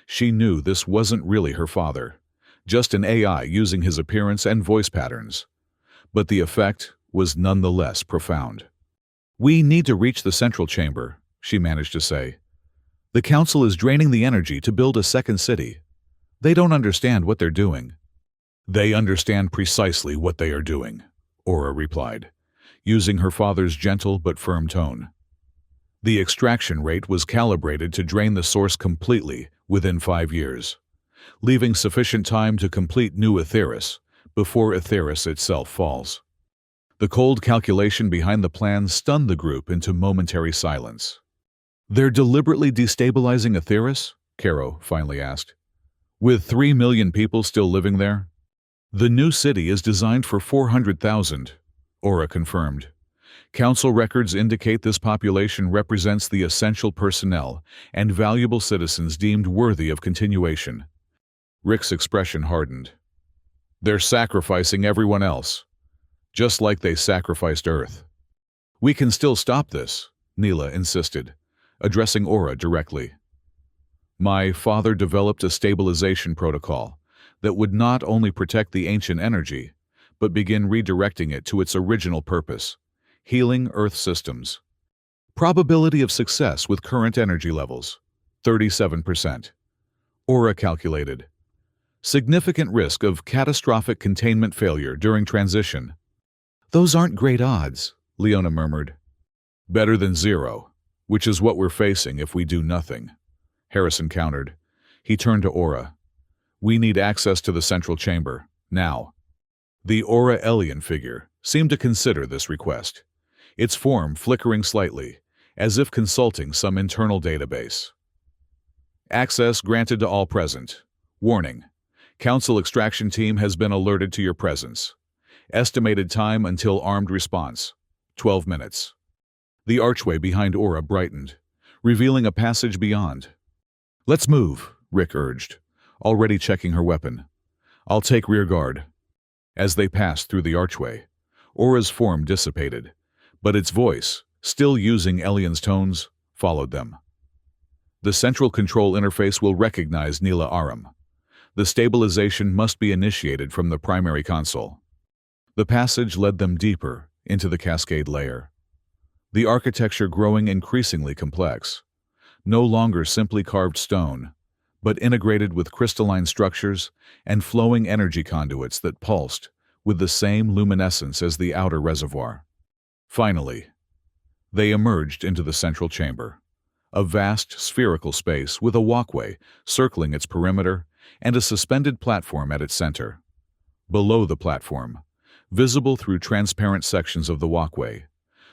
she knew this wasn't really her father, just an AI using his appearance and voice patterns. But the effect was nonetheless profound. We need to reach the central chamber, she managed to say. The council is draining the energy to build a second city. They don't understand what they're doing. They understand precisely what they are doing, Aura replied, using her father's gentle but firm tone. The extraction rate was calibrated to drain the source completely within 5 years, leaving sufficient time to complete new Aetheris before Aetheris itself falls. The cold calculation behind the plan stunned the group into momentary silence. They're deliberately destabilizing Aetheris? Caro finally asked. With 3 million people still living there? The new city is designed for 400,000, Aura confirmed. Council records indicate this population represents the essential personnel and valuable citizens deemed worthy of continuation. Rick's expression hardened. They're sacrificing everyone else, just like they sacrificed Earth. We can still stop this, Neela insisted, addressing Aura directly. My father developed a stabilization protocol that would not only protect the ancient energy, but begin redirecting it to its original purpose, healing Earth systems. Probability of success with current energy levels, 37%. Aura calculated. Significant risk of catastrophic containment failure during transition. Those aren't great odds, Leona murmured. Better than zero, which is what we're facing if we do nothing, Harrison countered. He turned to Aura. We need access to the central chamber, now. The Aura Elian figure seemed to consider this request, its form flickering slightly, as if consulting some internal database. Access granted to all present. Warning. Council extraction team has been alerted to your presence. Estimated time until armed response. 12 minutes. The archway behind Aura brightened, revealing a passage beyond. Let's move, Rick urged, already checking her weapon. I'll take rear guard. As they passed through the archway, Aura's form dissipated, but its voice, still using Elian's tones, followed them. The central control interface will recognize Neela Aram. The stabilization must be initiated from the primary console. The passage led them deeper into the cascade layer. The architecture growing increasingly complex, no longer simply carved stone, but integrated with crystalline structures and flowing energy conduits that pulsed with the same luminescence as the outer reservoir. Finally, they emerged into the central chamber, a vast spherical space with a walkway circling its perimeter and a suspended platform at its center. Below the platform, visible through transparent sections of the walkway,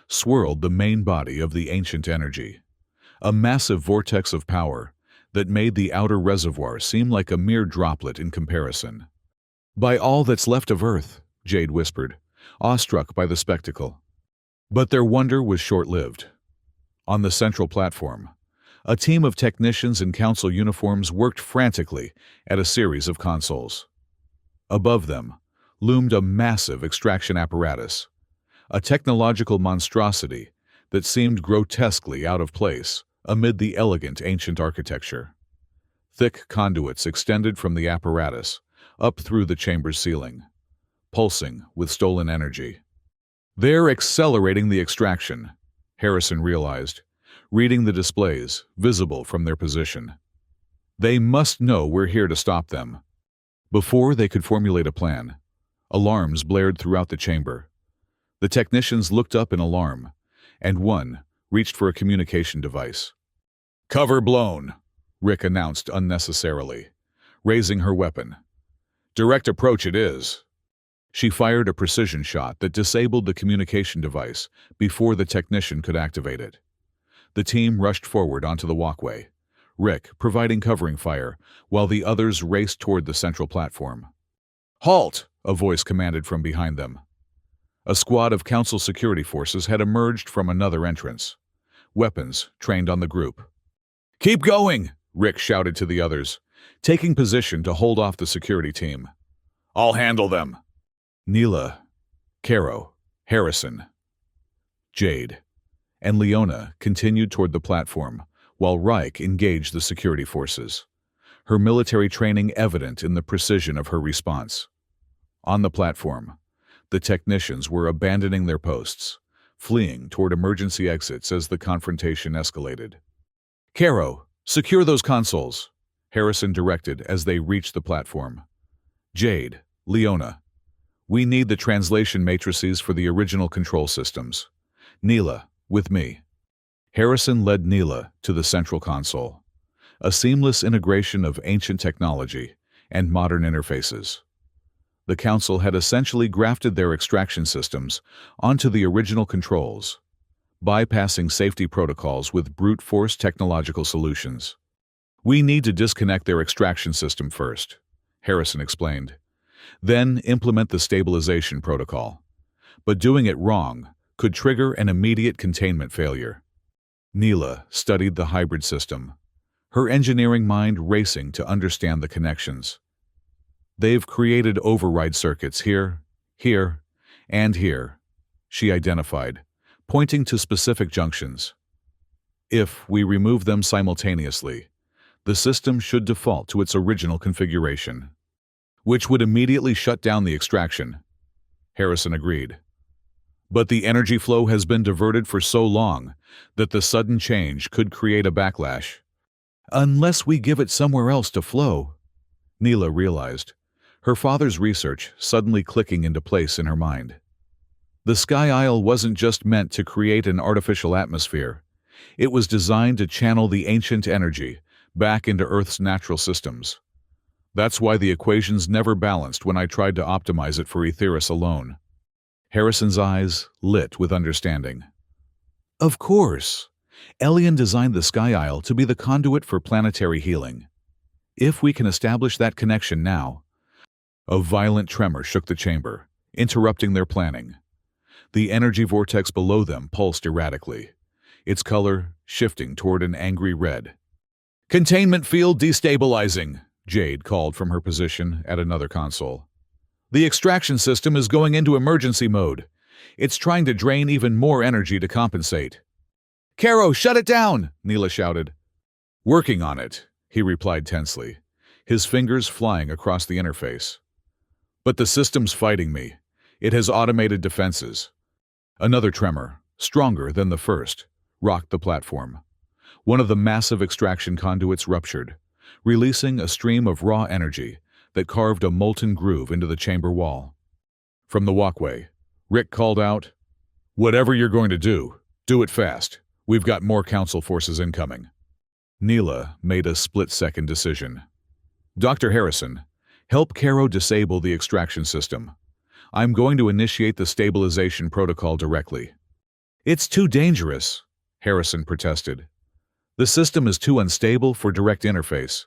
swirled the main body of the ancient energy, a massive vortex of power that made the outer reservoir seem like a mere droplet in comparison. By all that's left of Earth, Jade whispered, awestruck by the spectacle. But their wonder was short-lived. On the central platform, a team of technicians in council uniforms worked frantically at a series of consoles. Above them loomed a massive extraction apparatus, a technological monstrosity that seemed grotesquely out of place amid the elegant ancient architecture. Thick conduits extended from the apparatus up through the chamber's ceiling, pulsing with stolen energy. They're accelerating the extraction, Harrison realized, reading the displays visible from their position. They must know we're here to stop them. Before they could formulate a plan, alarms blared throughout the chamber. The technicians looked up in alarm, and one reached for a communication device. Cover blown, Rick announced unnecessarily, raising her weapon. Direct approach it is. She fired a precision shot that disabled the communication device before the technician could activate it. The team rushed forward onto the walkway, Rick providing covering fire while the others raced toward the central platform. Halt! A voice commanded from behind them. A squad of council security forces had emerged from another entrance, weapons trained on the group. Keep going! Rick shouted to the others, taking position to hold off the security team. I'll handle them. Neela, Caro, Harrison, Jade, and Leona continued toward the platform, while Reich engaged the security forces, her military training evident in the precision of her response. On the platform, the technicians were abandoning their posts, fleeing toward emergency exits as the confrontation escalated. Caro, secure those consoles, Harrison directed as they reached the platform. Jade, Leona, we need the translation matrices for the original control systems. Neela, with me. Harrison led Neela to the central console, a seamless integration of ancient technology and modern interfaces. The Council had essentially grafted their extraction systems onto the original controls, bypassing safety protocols with brute force technological solutions. We need to disconnect their extraction system first, Harrison explained. Then implement the stabilization protocol. But doing it wrong could trigger an immediate containment failure. Neela studied the hybrid system, her engineering mind racing to understand the connections. They've created override circuits here, and here, she identified, pointing to specific junctions. If we remove them simultaneously, the system should default to its original configuration, which would immediately shut down the extraction. Harrison agreed. But the energy flow has been diverted for so long that the sudden change could create a backlash. Unless we give it somewhere else to flow, Neela realized, her father's research suddenly clicking into place in her mind. The Sky Isle wasn't just meant to create an artificial atmosphere. It was designed to channel the ancient energy back into Earth's natural systems. That's why the equations never balanced when I tried to optimize it for Aetheris alone. Harrison's eyes lit with understanding. Of course. Elian designed the Sky Isle to be the conduit for planetary healing. If we can establish that connection now. A violent tremor shook the chamber, interrupting their planning. The energy vortex below them pulsed erratically, its color shifting toward an angry red. "Containment field destabilizing," Jade called from her position at another console. "The extraction system is going into emergency mode. It's trying to drain even more energy to compensate." "Caro, shut it down!" Neela shouted. "Working on it," he replied tensely, his fingers flying across the interface. "But the system's fighting me. It has automated defenses." Another tremor, stronger than the first, rocked the platform. One of the massive extraction conduits ruptured, releasing a stream of raw energy that carved a molten groove into the chamber wall. From the walkway, Rick called out, "Whatever you're going to do it fast. We've got more council forces incoming." Neela made a split-second decision. "Dr. Harrison, help Caro disable the extraction system. I'm going to initiate the stabilization protocol directly." "It's too dangerous," Harrison protested. "The system is too unstable for direct interface."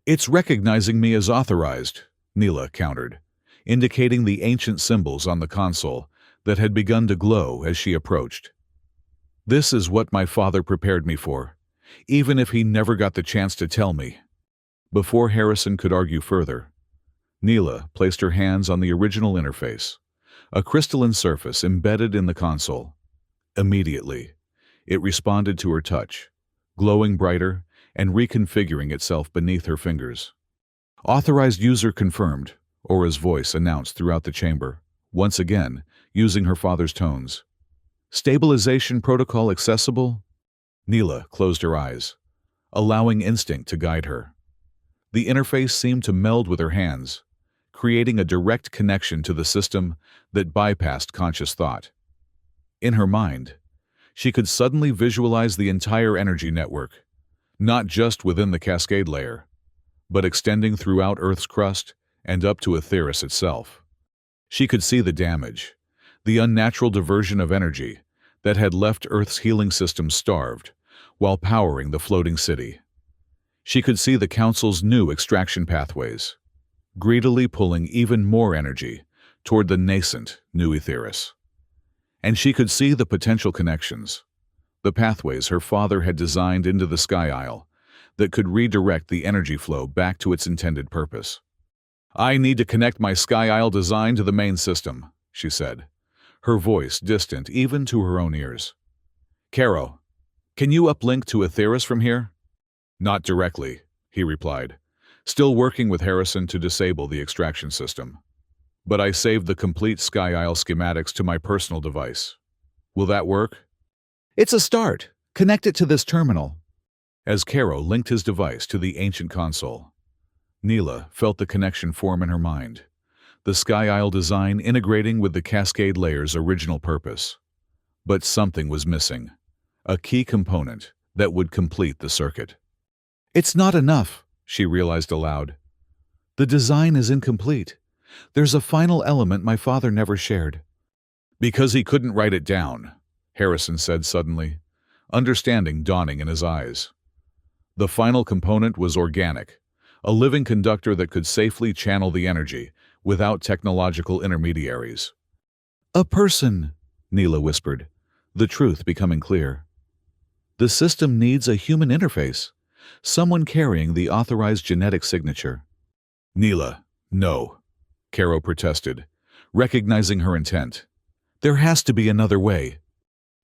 "It's recognizing me as authorized," Neela countered, indicating the ancient symbols on the console that had begun to glow as she approached. "This is what my father prepared me for, even if he never got the chance to tell me." Before Harrison could argue further, Neela placed her hands on the original interface, a crystalline surface embedded in the console. Immediately, it responded to her touch, glowing brighter and reconfiguring itself beneath her fingers. "Authorized user confirmed," Aura's voice announced throughout the chamber, once again using her father's tones. "Stabilization protocol accessible?" Neela closed her eyes, allowing instinct to guide her. The interface seemed to meld with her hands, creating a direct connection to the system that bypassed conscious thought. In her mind, she could suddenly visualize the entire energy network, not just within the Cascade layer, but extending throughout Earth's crust and up to Aetheris itself. She could see the damage, the unnatural diversion of energy that had left Earth's healing system starved while powering the floating city. She could see the Council's new extraction pathways, greedily pulling even more energy toward the nascent new Aetheris. And she could see the potential connections, the pathways her father had designed into the Sky Isle that could redirect the energy flow back to its intended purpose. "I need to connect my Sky Isle design to the main system," she said, her voice distant even to her own ears. "Caro, can you uplink to Aetheris from here?" "Not directly," he replied, still working with Harrison to disable the extraction system. "But I saved the complete Sky Isle schematics to my personal device. Will that work?" "It's a start. Connect it to this terminal." As Caro linked his device to the ancient console, Neela felt the connection form in her mind, the Sky Isle design integrating with the Cascade layer's original purpose. But something was missing, a key component that would complete the circuit. "It's not enough," she realized aloud. "The design is incomplete. There's a final element my father never shared." "Because he couldn't write it down," Harrison said suddenly, understanding dawning in his eyes. The final component was organic, a living conductor that could safely channel the energy without technological intermediaries. "A person," Neela whispered, the truth becoming clear. "The system needs a human interface, someone carrying the authorized genetic signature." "Neela, no," Caro protested, recognizing her intent. "There has to be another way."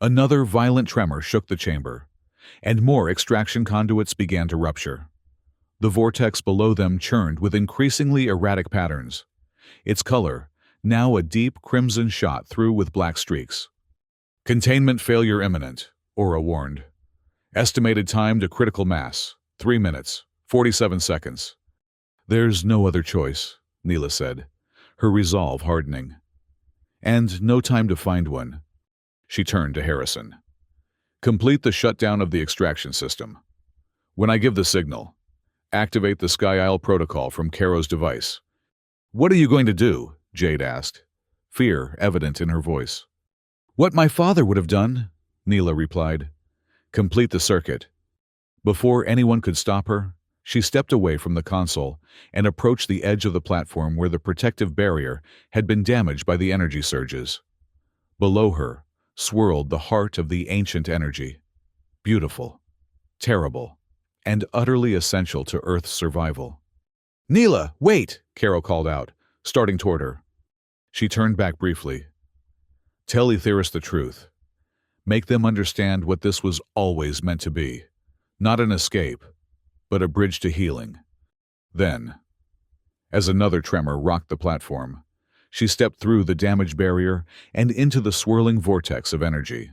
Another violent tremor shook the chamber, and more extraction conduits began to rupture. The vortex below them churned with increasingly erratic patterns, its color now a deep crimson shot through with black streaks. "Containment failure imminent," Aura warned. "Estimated time to critical mass, 3 minutes, 47 seconds. "There's no other choice," Neela said, her resolve hardening. "And no time to find one." She turned to Harrison. "Complete the shutdown of the extraction system. When I give the signal, activate the Sky Isle protocol from Caro's device." "What are you going to do?" Jade asked, fear evident in her voice. "What my father would have done," Neela replied. Complete the circuit. Before anyone could stop her, she stepped away from the console and approached the edge of the platform where the protective barrier had been damaged by the energy surges. Below her swirled the heart of the ancient energy. Beautiful, terrible, and utterly essential to Earth's survival. "Neela, wait!" Carol called out, starting toward her. She turned back briefly. "Tell Aetheris the truth. Make them understand what this was always meant to be. Not an escape, but a bridge to healing." Then, as another tremor rocked the platform, she stepped through the damaged barrier and into the swirling vortex of energy.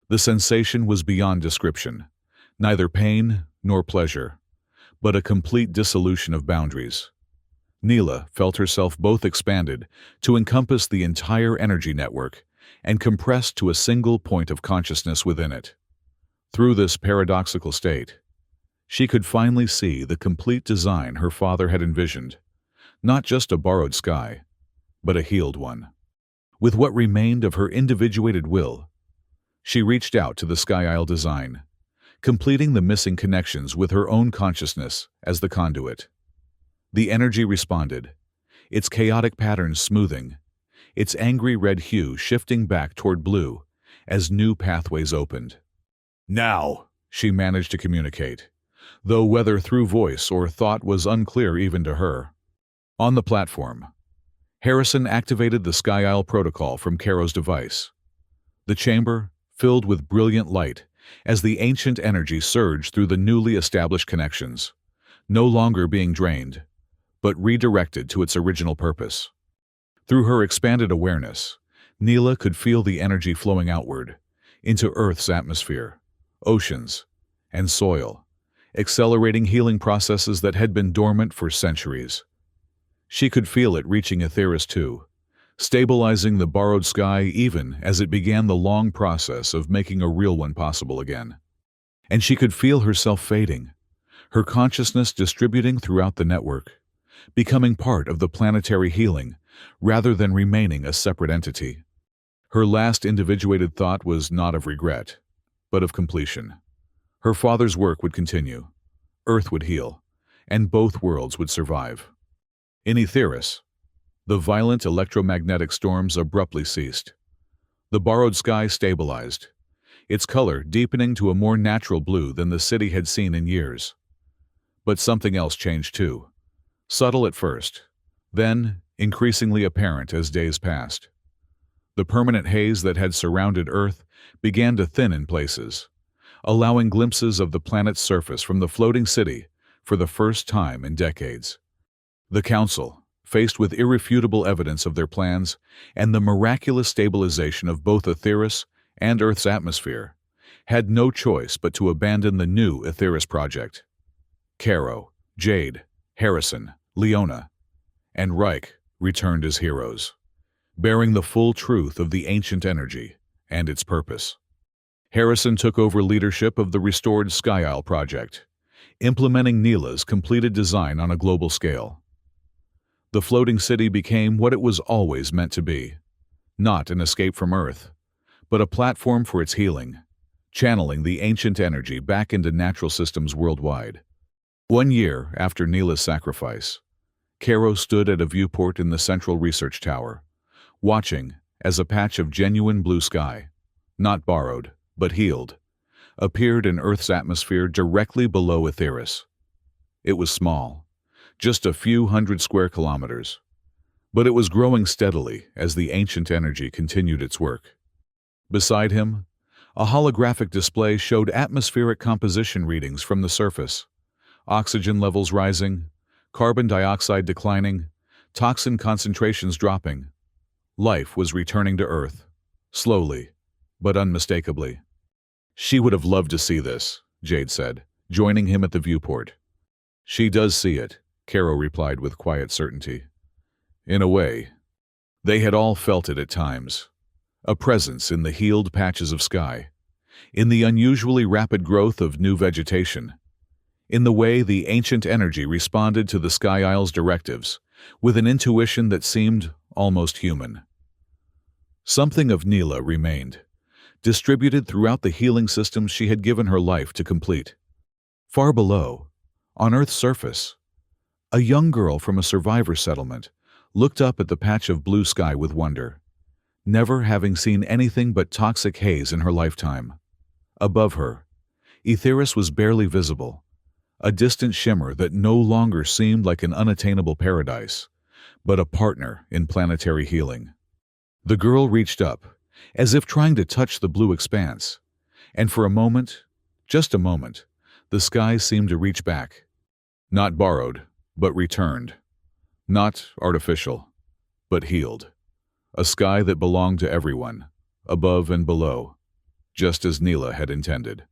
The sensation was beyond description, neither pain nor pleasure, but a complete dissolution of boundaries. Neela felt herself both expanded to encompass the entire energy network and compressed to a single point of consciousness within it. Through this paradoxical state, she could finally see the complete design her father had envisioned, not just a borrowed sky, but a healed one. With what remained of her individuated will, she reached out to the Sky Isle design, completing the missing connections with her own consciousness as the conduit. The energy responded, its chaotic patterns smoothing, its angry red hue shifting back toward blue as new pathways opened. "Now," she managed to communicate, though whether through voice or thought was unclear even to her. On the platform, Harrison activated the Sky Isle protocol from Caro's device. The chamber filled with brilliant light as the ancient energy surged through the newly established connections, no longer being drained, but redirected to its original purpose. Through her expanded awareness, Neela could feel the energy flowing outward, into Earth's atmosphere, oceans, and soil, accelerating healing processes that had been dormant for centuries. She could feel it reaching Aetheris too, stabilizing the borrowed sky even as it began the long process of making a real one possible again. And she could feel herself fading, her consciousness distributing throughout the network, becoming part of the planetary healing rather than remaining a separate entity. Her last individuated thought was not of regret, but of completion. Her father's work would continue, Earth would heal, and both worlds would survive. In Aetheris, the violent electromagnetic storms abruptly ceased. The borrowed sky stabilized, its color deepening to a more natural blue than the city had seen in years. But something else changed too, subtle at first, then increasingly apparent as days passed. The permanent haze that had surrounded Earth began to thin in places, allowing glimpses of the planet's surface from the floating city for the first time in decades. The Council, faced with irrefutable evidence of their plans and the miraculous stabilization of both Aetheris and Earth's atmosphere, had no choice but to abandon the new Aetheris project. Caro, Jade, Harrison, Leona, and Reich returned as heroes, bearing the full truth of the ancient energy and its purpose. Harrison took over leadership of the restored Sky Isle project, implementing Neela's completed design on a global scale. The floating city became what it was always meant to be, not an escape from Earth, but a platform for its healing, channeling the ancient energy back into natural systems worldwide. 1 year after Neela's sacrifice, Caro stood at a viewport in the central research tower, watching as a patch of genuine blue sky, not borrowed, but healed, appeared in Earth's atmosphere directly below Aetheris. It was small, just a few hundred square kilometers, but it was growing steadily as the ancient energy continued its work. Beside him, a holographic display showed atmospheric composition readings from the surface, oxygen levels rising, carbon dioxide declining, toxin concentrations dropping. Life was returning to Earth, slowly, but unmistakably. "She would have loved to see this," Jade said, joining him at the viewport. "She does see it," Caro replied with quiet certainty. In a way, they had all felt it at times. A presence in the healed patches of sky, in the unusually rapid growth of new vegetation, in the way the ancient energy responded to the Sky Isle's directives, with an intuition that seemed almost human. Something of Neela remained, distributed throughout the healing systems she had given her life to complete. Far below, on Earth's surface, a young girl from a survivor settlement looked up at the patch of blue sky with wonder, never having seen anything but toxic haze in her lifetime. Above her, Aetheris was barely visible, a distant shimmer that no longer seemed like an unattainable paradise, but a partner in planetary healing. The girl reached up, as if trying to touch the blue expanse, and for a moment, just a moment, the sky seemed to reach back. Not borrowed, but returned. Not artificial, but healed. A sky that belonged to everyone, above and below, just as Neela had intended.